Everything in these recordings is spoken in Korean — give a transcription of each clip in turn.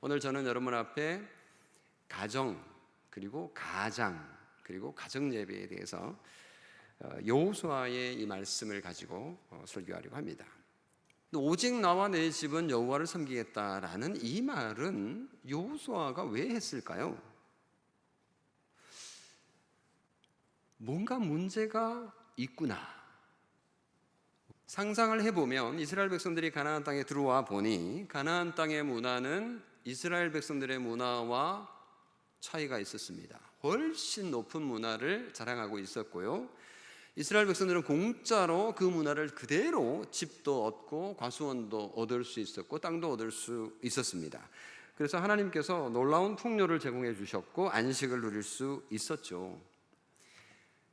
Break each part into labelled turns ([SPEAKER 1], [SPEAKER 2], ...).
[SPEAKER 1] 오늘 저는 여러분 앞에 가정 그리고 가장 그리고 가정 예배에 대해서 여호수아의 이 말씀을 가지고 설교하려고 합니다. 오직 나와 내 집은 여호와를 섬기겠다라는 이 말은 여호수아가 왜 했을까요? 뭔가 문제가 있구나. 상상을 해보면 이스라엘 백성들이 가나안 땅에 들어와 보니 가나안 땅의 문화는 이스라엘 백성들의 문화와 차이가 있었습니다. 훨씬 높은 문화를 자랑하고 있었고요. 이스라엘 백성들은 공짜로 그 문화를 그대로 집도 얻고 과수원도 얻을 수 있었고 땅도 얻을 수 있었습니다. 그래서 하나님께서 놀라운 풍요를 제공해 주셨고 안식을 누릴 수 있었죠.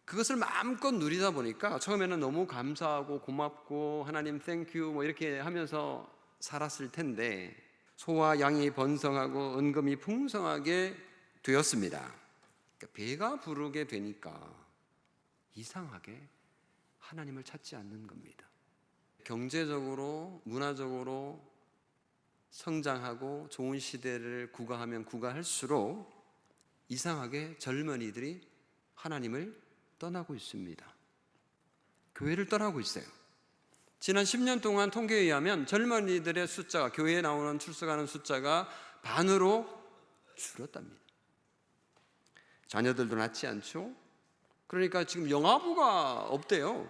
[SPEAKER 1] 그것을 마음껏 누리다 보니까 처음에는 너무 감사하고 고맙고 하나님 땡큐 뭐 이렇게 하면서 살았을 텐데 소와 양이 번성하고 은금이 풍성하게 되었습니다. 그러니까 배가 부르게 되니까 이상하게 하나님을 찾지 않는 겁니다. 경제적으로 문화적으로 성장하고 좋은 시대를 구가하면 구가할수록 이상하게 젊은이들이 하나님을 떠나고 있습니다. 교회를 떠나고 있어요. 지난 10년 동안 통계에 의하면 젊은이들의 숫자가 교회에 나오는 출석하는 숫자가 반으로 줄었답니다. 자녀들도 낳지 않죠. 그러니까 지금 영아부가 없대요.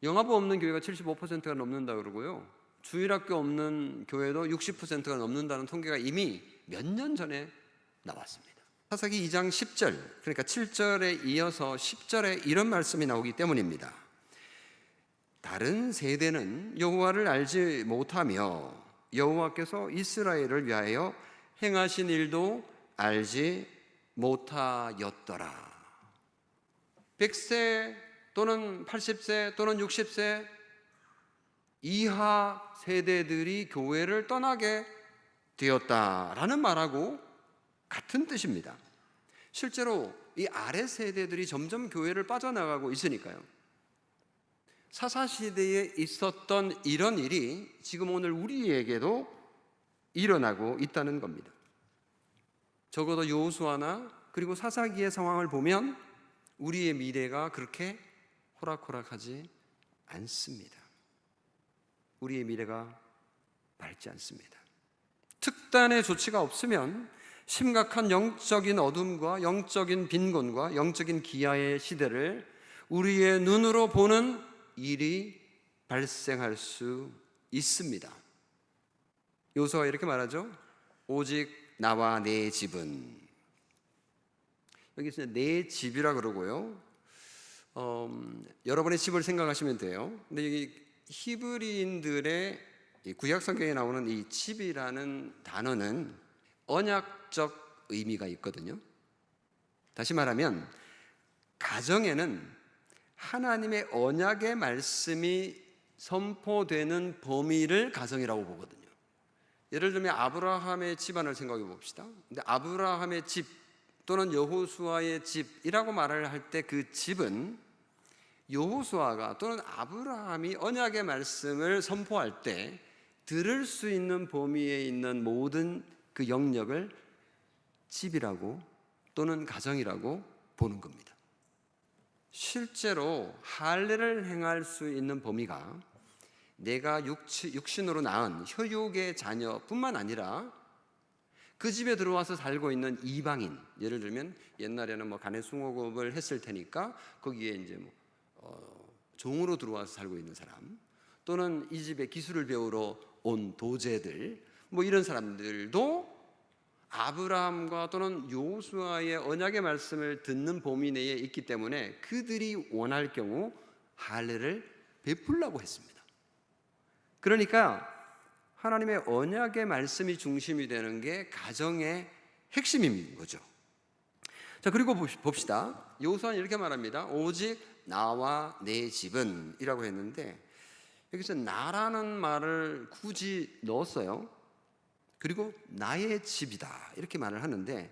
[SPEAKER 1] 영아부 없는 교회가 75%가 넘는다 그러고요. 주일학교 없는 교회도 60%가 넘는다는 통계가 이미 몇 년 전에 나왔습니다. 사사기 2장 10절, 그러니까 7절에 이어서 10절에 이런 말씀이 나오기 때문입니다. 다른 세대는 여호와를 알지 못하며 여호와께서 이스라엘을 위하여 행하신 일도 알지 못하였더라. 100세 또는 80세 또는 60세 이하 세대들이 교회를 떠나게 되었다라는 말하고 같은 뜻입니다. 실제로 이 아래 세대들이 점점 교회를 빠져나가고 있으니까요. 사사시대에 있었던 이런 일이 지금 오늘 우리에게도 일어나고 있다는 겁니다. 적어도 여호수아나 그리고 사사기의 상황을 보면 우리의 미래가 그렇게 호락호락하지 않습니다. 우리의 미래가 밝지 않습니다. 특단의 조치가 없으면 심각한 영적인 어둠과 영적인 빈곤과 영적인 기아의 시대를 우리의 눈으로 보는 일이 발생할 수 있습니다. 여호수아가 이렇게 말하죠. 오직 나와 내 집은, 여기서 내 집이라 그러고요. 여러분의 집을 생각하시면 돼요. 근데 여기 히브리인들의 구약 성경에 나오는 이 집이라는 단어는 언약적 의미가 있거든요. 다시 말하면 가정에는 하나님의 언약의 말씀이 선포되는 범위를 가정이라고 보거든요. 예를 들면 아브라함의 집안을 생각해 봅시다. 근데 아브라함의 집 또는 여호수아의 집이라고 말을 할 때 그 집은 여호수아가 또는 아브라함이 언약의 말씀을 선포할 때 들을 수 있는 범위에 있는 모든 그 영역을 집이라고 또는 가정이라고 보는 겁니다. 실제로 할례를 행할 수 있는 범위가 내가 육신으로 낳은 혈육의 자녀뿐만 아니라 그 집에 들어와서 살고 있는 이방인, 예를 들면 옛날에는 뭐 간의 숭업을 했을 테니까 거기에 이제 종으로 들어와서 살고 있는 사람, 또는 이 집에 기술을 배우러 온 도제들, 뭐 이런 사람들도 아브라함과 또는 여호수아의 언약의 말씀을 듣는 범위 내에 있기 때문에 그들이 원할 경우 할례를 베풀라고 했습니다. 그러니까 하나님의 언약의 말씀이 중심이 되는 게 가정의 핵심인 거죠. 자, 그리고 봅시다. 여호수아는 이렇게 말합니다. 오직 나와 내 집은 이라고 했는데 여기서 나라는 말을 굳이 넣었어요. 그리고 나의 집이다 이렇게 말을 하는데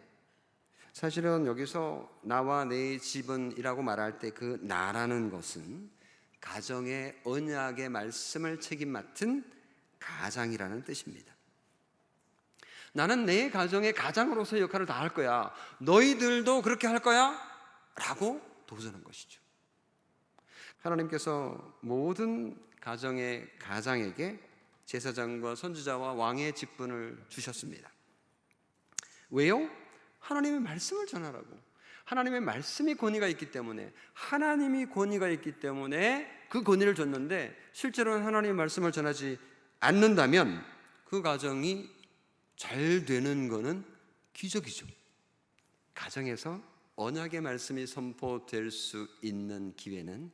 [SPEAKER 1] 사실은 여기서 나와 내 집은 이라고 말할 때 그 나라는 것은 가정의 언약의 말씀을 책임 맡은 가장이라는 뜻입니다. 나는 내 가정의 가장으로서의 역할을 다 할 거야. 너희들도 그렇게 할 거야? 라고 도전한 것이죠. 하나님께서 모든 가정의 가장에게 제사장과 선지자와 왕의 직분을 주셨습니다. 왜요? 하나님의 말씀을 전하라고. 하나님의 말씀이 권위가 있기 때문에, 하나님이 권위가 있기 때문에 그 권위를 줬는데, 실제로는 하나님의 말씀을 전하지 않는다면 그 가정이 잘 되는 것은 기적이죠. 가정에서 언약의 말씀이 선포될 수 있는 기회는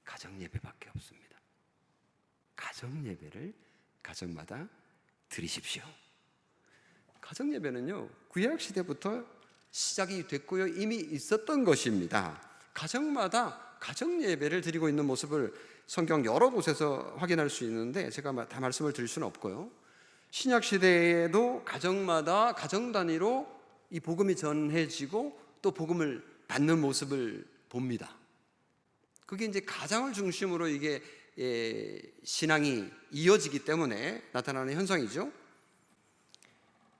[SPEAKER 1] 가정 예배밖에 없습니다. 가정 예배를 가정마다 드리십시오. 가정 예배는요, 구약 시대부터 시작이 됐고요, 이미 있었던 것입니다. 가정마다 가정 예배를 드리고 있는 모습을 성경 여러 곳에서 확인할 수 있는데 제가 다 말씀을 드릴 수는 없고요. 신약 시대에도 가정마다 가정 단위로 이 복음이 전해지고 또 복음을 받는 모습을 봅니다. 그게 이제 가정을 중심으로 이게 신앙이 이어지기 때문에 나타나는 현상이죠.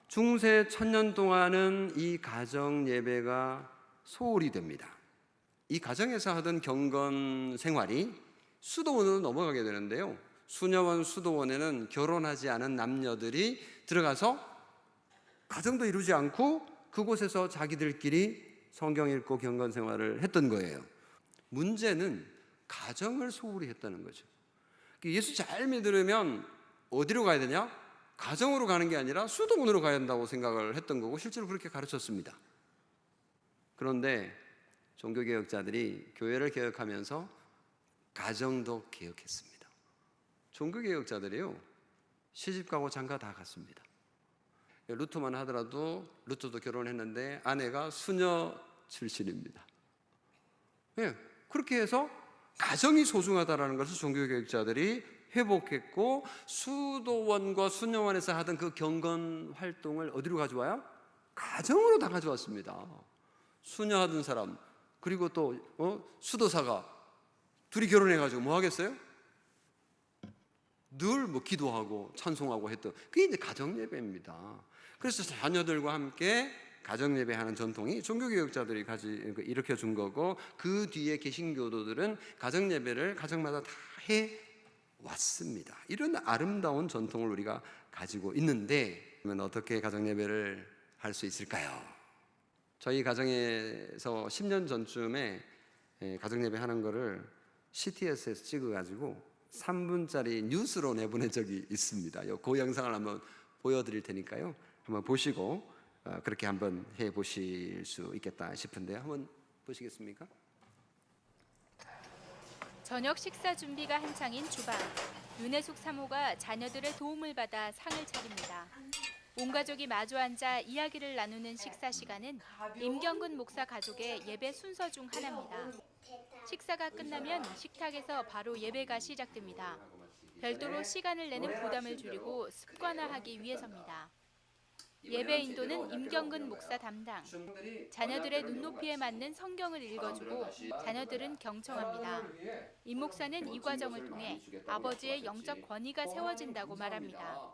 [SPEAKER 1] 중세 1000년 동안은 이 가정 예배가 소홀히 됩니다. 이 가정에서 하던 경건 생활이 수도원으로 넘어가게 되는데요, 수녀원 수도원에는 결혼하지 않은 남녀들이 들어가서 가정도 이루지 않고 그곳에서 자기들끼리 성경 읽고 경건 생활을 했던 거예요. 문제는 가정을 소홀히 했다는 거죠. 예수 잘 믿으려면 어디로 가야 되냐? 가정으로 가는 게 아니라 수도원으로 가야 한다고 생각을 했던 거고, 실제로 그렇게 가르쳤습니다. 그런데 종교개혁자들이 교회를 개혁하면서 가정도 개혁했습니다. 종교개혁자들이요, 시집가고 장가 다 갔습니다. 루터만 하더라도 루터도 결혼했는데 아내가 수녀 출신입니다. 네, 그렇게 해서 가정이 소중하다는 것을 종교개혁자들이 회복했고, 수도원과 수녀원에서 하던 그 경건 활동을 어디로 가져와요? 가정으로 다 가져왔습니다. 수녀하던 사람, 그리고 또 수도사가 둘이 결혼해가지고 뭐 하겠어요? 늘 뭐 기도하고 찬송하고 했던, 그게 이제 가정 예배입니다. 그래서 자녀들과 함께 가정 예배하는 전통이 종교개혁자들이 일으켜 준 거고, 그 뒤에 개신교도들은 가정 예배를 가정마다 다 해 왔습니다. 이런 아름다운 전통을 우리가 가지고 있는데, 그러면 어떻게 가정 예배를 할 수 있을까요? 저희 가정에서 10년 전쯤에 가정 예배 하는 거를 CTS에서 찍어가지고 3분짜리 뉴스로 내보낸 적이 있습니다. 그 영상을 한번 보여드릴 테니까요, 한번 보시고 그렇게 한번 해보실 수 있겠다 싶은데요. 한번 보시겠습니까?
[SPEAKER 2] 저녁 식사 준비가 한창인 주방. 윤혜숙 사모가 자녀들의 도움을 받아 상을 차립니다. 온 가족이 마주 앉아 이야기를 나누는 식사 시간은 임경근 목사 가족의 예배 순서 중 하나입니다. 식사가 끝나면 식탁에서 바로 예배가 시작됩니다. 별도로 시간을 내는 부담을 줄이고 습관화하기 위해서입니다. 예배 인도는 임경근 목사 담당. 자녀들의 눈높이에 맞는 성경을 읽어주고 자녀들은 경청합니다. 임 목사는 이 과정을 통해 아버지의 영적 권위가 세워진다고 말합니다.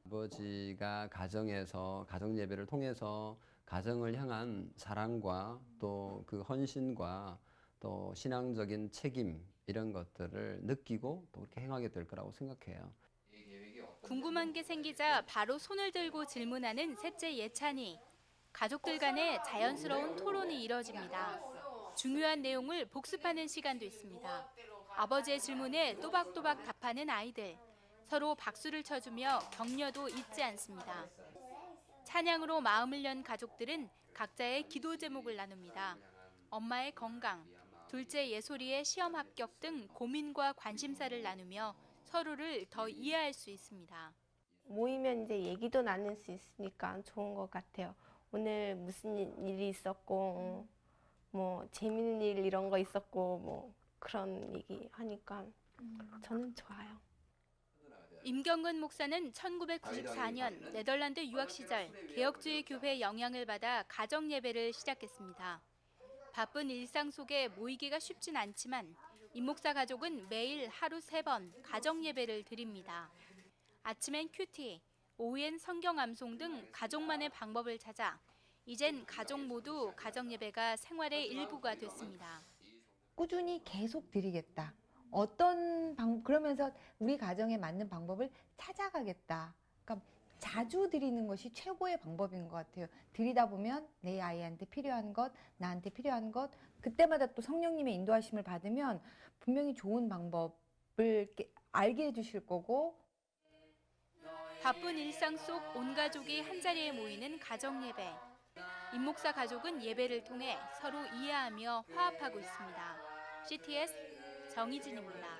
[SPEAKER 1] 아버지가 가정에서 가정 예배를 통해서 가정을 향한 사랑과 또 그 헌신과 또 신앙적인 책임, 이런 것들을 느끼고 또 그렇게 행하게 될 거라고 생각해요.
[SPEAKER 2] 궁금한 게 생기자 바로 손을 들고 질문하는 셋째 예찬이. 가족들 간에 자연스러운 토론이 이뤄집니다. 중요한 내용을 복습하는 시간도 있습니다. 아버지의 질문에 또박또박 답하는 아이들. 서로 박수를 쳐주며 격려도 잊지 않습니다. 찬양으로 마음을 연 가족들은 각자의 기도 제목을 나눕니다. 엄마의 건강, 둘째 예솔이의 시험 합격 등 고민과 관심사를 나누며 서로를 더 이해할 수 있습니다.
[SPEAKER 3] 모이면 이제 얘기도 나눌 수 있으니까 좋은 것 같아요. 오늘 무슨 일이 있었고, 뭐 재밌는 일 이런 거 있었고, 뭐 그런 얘기 하니까 저는 좋아요.
[SPEAKER 2] 임경근 목사는 1994년 네덜란드 유학 시절 개혁주의 교회 영향을 받아 가정 예배를 시작했습니다. 바쁜 일상 속에 모이기가 쉽진 않지만 임 목사 가족은 매일 하루 3번 가정 예배를 드립니다. 아침엔 큐티, ON 성경 암송 등 가족만의 방법을 찾아 이젠 가족 모두 가정 예배가 생활의 일부가 됐습니다.
[SPEAKER 4] 꾸준히 계속 드리겠다. 그러면서 우리 가정에 맞는 방법을 찾아가겠다. 그러니까 자주 드리는 것이 최고의 방법인 것 같아요. 드리다 보면 내 아이한테 필요한 것, 나한테 필요한 것, 그때마다 또 성령님의 인도하심을 받으면 분명히 좋은 방법을 이렇게 알게 해주실 거고.
[SPEAKER 2] 바쁜 일상 속 온 가족이 한자리에 모이는 가정 예배. 임 목사 가족은 예배를 통해 서로 이해하며 화합하고 있습니다. CTS 정희진입니다.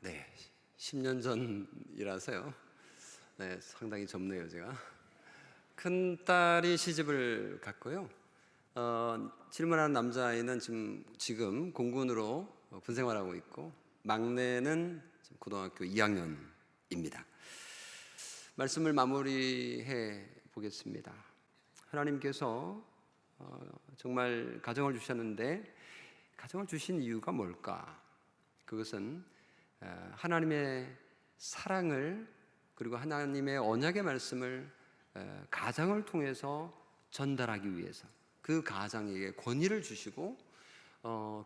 [SPEAKER 1] 네, 10년 전이라서요. 네, 상당히 젊네요, 제가. 큰 딸이 시집을 갔고요. 질문하는 남자아이는 지금 공군으로 군 생활하고 있고, 막내는 지금 고등학교 2학년입니다. 말씀을 마무리해 보겠습니다. 하나님께서 정말 가정을 주셨는데 가정을 주신 이유가 뭘까? 그것은 하나님의 사랑을 그리고 하나님의 언약의 말씀을 가정을 통해서 전달하기 위해서 그 가정에게 권위를 주시고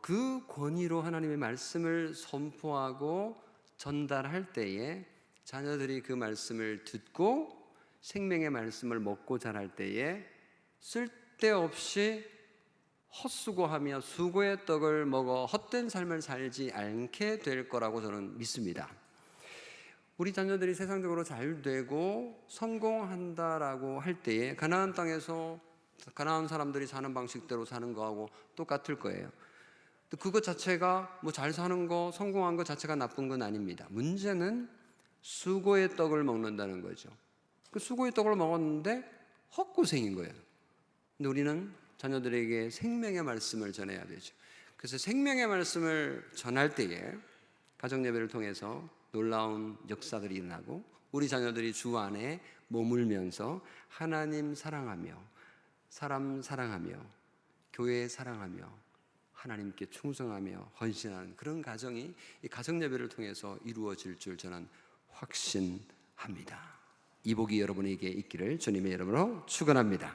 [SPEAKER 1] 그 권위로 하나님의 말씀을 선포하고 전달할 때에 자녀들이 그 말씀을 듣고 생명의 말씀을 먹고 자랄 때에 쓸데없이 헛수고하며 수고의 떡을 먹어 헛된 삶을 살지 않게 될 거라고 저는 믿습니다. 우리 자녀들이 세상적으로 잘 되고 성공한다라고 할 때에 가나안 땅에서 가나안 사람들이 사는 방식대로 사는 거하고 똑같을 거예요. 그것 자체가 뭐 잘 사는 거, 성공한 것 자체가 나쁜 건 아닙니다. 문제는 수고의 떡을 먹는다는 거죠. 그 수고의 떡을 먹었는데 헛고생인 거예요. 근데 우리는 자녀들에게 생명의 말씀을 전해야 되죠. 그래서 생명의 말씀을 전할 때에 가정 예배를 통해서 놀라운 역사들이 일어나고 우리 자녀들이 주 안에 머물면서 하나님 사랑하며 사람 사랑하며 교회 사랑하며 하나님께 충성하며 헌신하는 그런 가정이 이 가정 예배를 통해서 이루어질 줄 저는 확신합니다. 이 복이 여러분에게 있기를 주님의 이름으로 축원합니다.